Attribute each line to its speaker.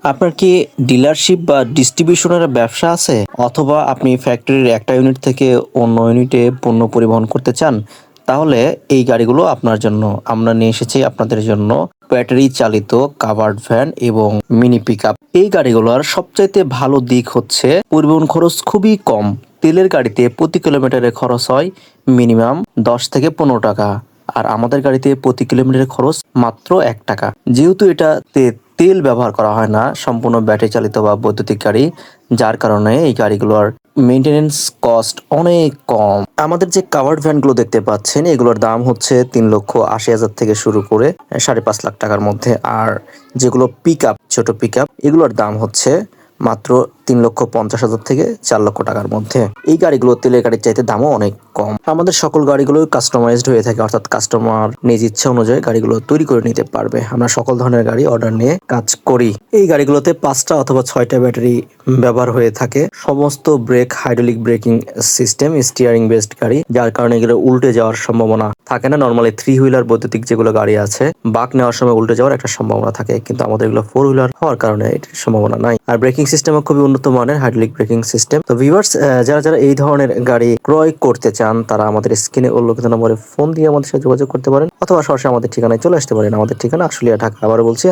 Speaker 1: আপনার কি ডিলারশিপ বা ডিস্ট্রিবিউশনের ব্যবসা আছে? অথবা আপনি ফ্যাক্টরির একটা ইউনিট থেকে অন্য ইউনিটে পণ্য পরিবহন করতে চান? তাহলে এই গাড়িগুলো আপনার জন্য। আমরা নিয়ে এসেছি আপনাদের জন্য ব্যাটারি চালিত কাভার্ড ভ্যান এবং মিনি পিকআপ। এই গাড়িগুলোর সবচাইতে ভালো দিক হচ্ছে পরিবহন খরচ খুবই কম। তেলের গাড়িতে প্রতি কিলোমিটারে খরচ হয় মিনিমাম 10 থেকে 15 টাকা। আর আমাদের গাড়িতে প্রতি কিলোমিটারের খরচ মাত্র 1 টাকা। যেহেতু এটাতে তেল ব্যবহার করা হয় না, সম্পূর্ণ ব্যাটারি চালিত বা বৈদ্যুতিক গাড়ি, যার কারণে এই গাড়িগুলোর মেইনটেনেন্স কস্ট অনেক কম। আমাদের যে কাভার্ড ভ্যানগুলো দেখতে পাচ্ছেন, এগুলোর দাম হচ্ছে 3,80,000 থেকে শুরু করে 5.5 লাখ টাকার মধ্যে। আর যেগুলো পিকআপ, ছোট পিকআপ, এগুলোর দাম হচ্ছে মাত্র 3,50,000 থেকে 4 লক্ষ টাকার মধ্যে। এই গাড়িগুলো তেলের গাড়ির চাইতে দামও অনেক কম। আমাদের সকল গাড়িগুলো কাস্টমাইজড হয়ে থাকে, অর্থাৎ কাস্টমার নিজ ইচ্ছা অনুযায়ী গাড়িগুলো তৈরি করে নিতে পারবে। আমরা সকল ধরনের গাড়ি অর্ডার নিয়ে কাজ করি। এই গাড়িগুলোতে 5টা অথবা 6টা ব্যাটারি ব্যবহার হয়ে থাকে। সমস্ত break hydraulic braking system, steering based গাড়ি, যার কারণে এগুলো উল্টে যাওয়ার সম্ভাবনা থাকে না। নর্মালি 3 হুইলার বৈদ্যুতিক যেগুলো গাড়ি আছে, বাঁক নেওয়ার সময় উল্টে যাওয়ার একটা সম্ভাবনা থাকে, কিন্তু আমাদের এগুলো 4 হুইলার হওয়ার কারণে এটির সম্ভাবনা নাই। আর ব্রেকিং সিস্টেমও খুবই উন্নত মানের হাইড্রোলিক ব্রেকিং সিস্টেম। তো ভিউয়ার্স, যারা যারা এই ধরনের গাড়ি ক্রয় করতে চান, তারা আমাদের স্ক্রিনে উল্লেখিত নম্বরে ফোন দিয়ে আমাদের সাথে যোগাযোগ করতে পারেন, অথবা সরাসরি আমাদের ঠিকানায় চলে আসতে পারেন। আমাদের ঠিকানা আশুলিয়া, ঢাকা। আবারও বলছি,